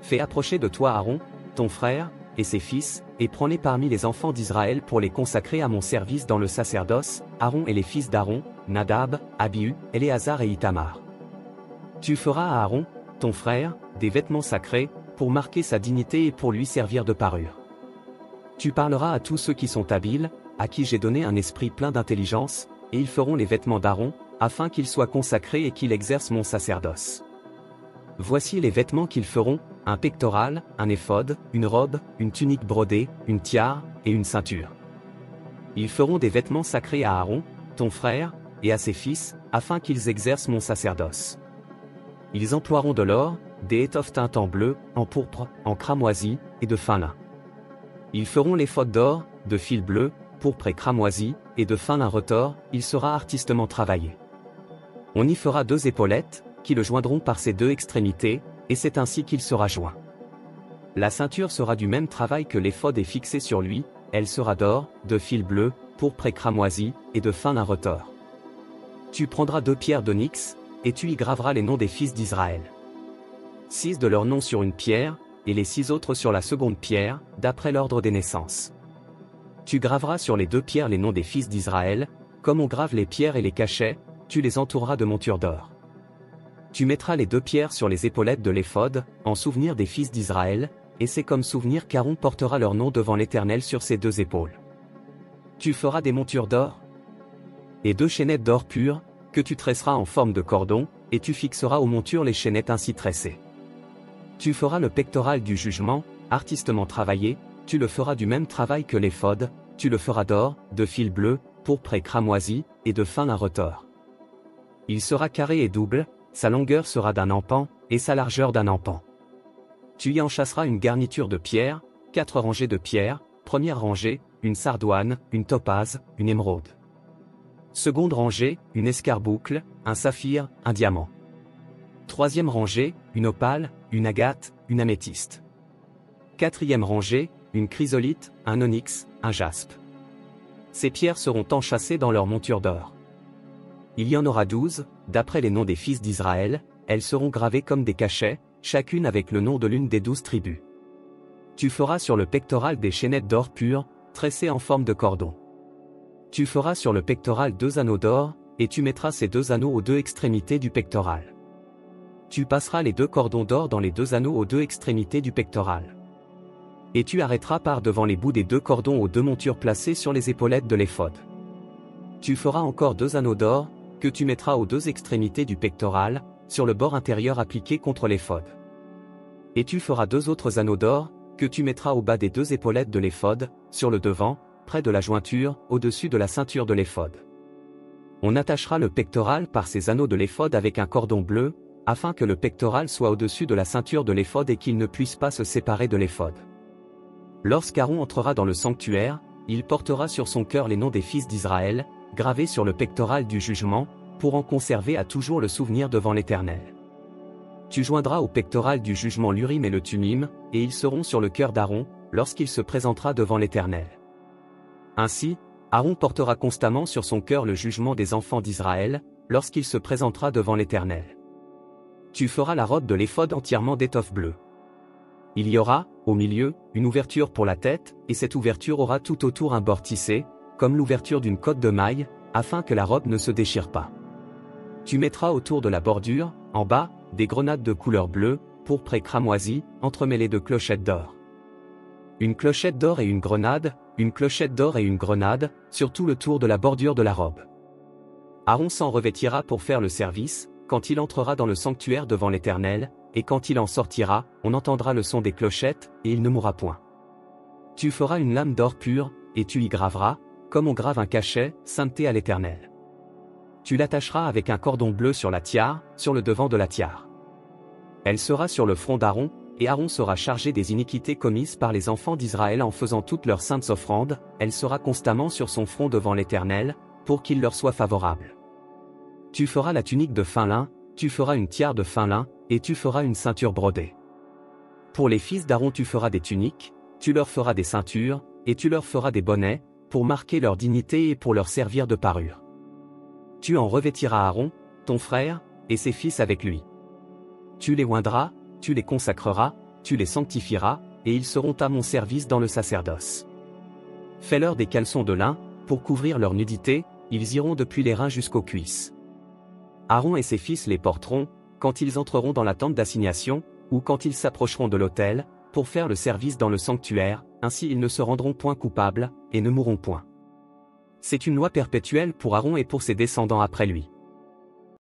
Fais approcher de toi Aaron, ton frère, et ses fils, et prends-les parmi les enfants d'Israël pour les consacrer à mon service dans le sacerdoce, Aaron et les fils d'Aaron, Nadab, Abihu, Éléazar et Ithamar. Tu feras à Aaron, ton frère, des vêtements sacrés, pour marquer sa dignité et pour lui servir de parure. Tu parleras à tous ceux qui sont habiles, à qui j'ai donné un esprit plein d'intelligence, et ils feront les vêtements d'Aaron, afin qu'il soit consacré et qu'il exerce mon sacerdoce. Voici les vêtements qu'ils feront, un pectoral, un éphod, une robe, une tunique brodée, une tiare, et une ceinture. Ils feront des vêtements sacrés à Aaron, ton frère, et à ses fils, afin qu'ils exercent mon sacerdoce. Ils emploieront de l'or, des étoffes teintes en bleu, en pourpre, en cramoisi, et de fin lin. Ils feront l'éphod d'or, de fil bleu, pourpre et cramoisi, et de fin lin retors, il sera artistement travaillé. On y fera 2 épaulettes, qui le joindront par ses 2 extrémités, et c'est ainsi qu'il sera joint. La ceinture sera du même travail que l'éphod est fixée sur lui, elle sera d'or, de fil bleu, pourpre et cramoisi, et de fin lin retors. Tu prendras 2 pierres d'onyx, et tu y graveras les noms des fils d'Israël. 6 de leurs noms sur une pierre, et les 6 autres sur la seconde pierre, d'après l'ordre des naissances. Tu graveras sur les 2 pierres les noms des fils d'Israël, comme on grave les pierres et les cachets, tu les entoureras de montures d'or. Tu mettras les 2 pierres sur les épaulettes de l'éphod, en souvenir des fils d'Israël, et c'est comme souvenir qu'Aaron portera leur nom devant l'Éternel sur ses 2 épaules. Tu feras des montures d'or et 2 chaînettes d'or pur, que tu tresseras en forme de cordon, et tu fixeras aux montures les chaînettes ainsi tressées. Tu feras le pectoral du jugement, artistement travaillé, tu le feras du même travail que l'éphod, tu le feras d'or, de fil bleu, pourpre et cramoisi, et de fin lin retors. Il sera carré et double, sa longueur sera d'un empan, et sa largeur d'un empan. Tu y enchâsseras une garniture de pierres, 4 rangées de pierres, première rangée, une sardoine, une topaze, une émeraude. Seconde rangée, une escarboucle, un saphir, un diamant. Troisième rangée, une opale, une agate, une améthyste. Quatrième rangée, une chrysolite, un onyx, un jaspe. Ces pierres seront enchâssées dans leur monture d'or. Il y en aura 12, d'après les noms des fils d'Israël, elles seront gravées comme des cachets, chacune avec le nom de l'une des 12 tribus. Tu feras sur le pectoral des chaînettes d'or pur, tressées en forme de cordon. Tu feras sur le pectoral 2 anneaux d'or, et tu mettras ces 2 anneaux aux 2 extrémités du pectoral. Tu passeras les 2 cordons d'or dans les 2 anneaux aux 2 extrémités du pectoral. Et tu arrêteras par devant les bouts des 2 cordons aux 2 montures placées sur les épaulettes de l'éphod. Tu feras encore 2 anneaux d'or, que tu mettras aux 2 extrémités du pectoral, sur le bord intérieur appliqué contre l'éphod. Et tu feras 2 autres anneaux d'or, que tu mettras au bas des 2 épaulettes de l'éphod, sur le devant, près de la jointure, au-dessus de la ceinture de l'éphod. On attachera le pectoral par ces anneaux de l'éphod avec un cordon bleu, afin que le pectoral soit au-dessus de la ceinture de l'éphod et qu'il ne puisse pas se séparer de l'éphod. Lorsqu'Aaron entrera dans le sanctuaire, il portera sur son cœur les noms des fils d'Israël, gravés sur le pectoral du jugement, pour en conserver à toujours le souvenir devant l'Éternel. Tu joindras au pectoral du jugement l'Urim et le Thummim, et ils seront sur le cœur d'Aaron, lorsqu'il se présentera devant l'Éternel. Ainsi, Aaron portera constamment sur son cœur le jugement des enfants d'Israël, lorsqu'il se présentera devant l'Éternel. Tu feras la robe de l'éphod entièrement d'étoffe bleue. Il y aura, au milieu, une ouverture pour la tête, et cette ouverture aura tout autour un bord tissé, comme l'ouverture d'une cotte de maille, afin que la robe ne se déchire pas. Tu mettras autour de la bordure, en bas, des grenades de couleur bleue, pourpre et cramoisi, entremêlées de clochettes d'or. Une clochette d'or et une grenade, une clochette d'or et une grenade, sur tout le tour de la bordure de la robe. Aaron s'en revêtira pour faire le service, quand il entrera dans le sanctuaire devant l'Éternel, et quand il en sortira, on entendra le son des clochettes, et il ne mourra point. Tu feras une lame d'or pur, et tu y graveras, comme on grave un cachet, sainteté à l'Éternel. Tu l'attacheras avec un cordon bleu sur la tiare, sur le devant de la tiare. Elle sera sur le front d'Aaron, et Aaron sera chargé des iniquités commises par les enfants d'Israël en faisant toutes leurs saintes offrandes, elle sera constamment sur son front devant l'Éternel, pour qu'il leur soit favorable. Tu feras la tunique de fin lin, tu feras une tiare de fin lin, et tu feras une ceinture brodée. Pour les fils d'Aaron tu feras des tuniques, tu leur feras des ceintures, et tu leur feras des bonnets, pour marquer leur dignité et pour leur servir de parure. Tu en revêtiras Aaron, ton frère, et ses fils avec lui. Tu les oindras, tu les consacreras, tu les sanctifieras, et ils seront à mon service dans le sacerdoce. Fais-leur des caleçons de lin, pour couvrir leur nudité, ils iront depuis les reins jusqu'aux cuisses. Aaron et ses fils les porteront, quand ils entreront dans la tente d'assignation, ou quand ils s'approcheront de l'autel, pour faire le service dans le sanctuaire, ainsi ils ne se rendront point coupables, et ne mourront point. C'est une loi perpétuelle pour Aaron et pour ses descendants après lui.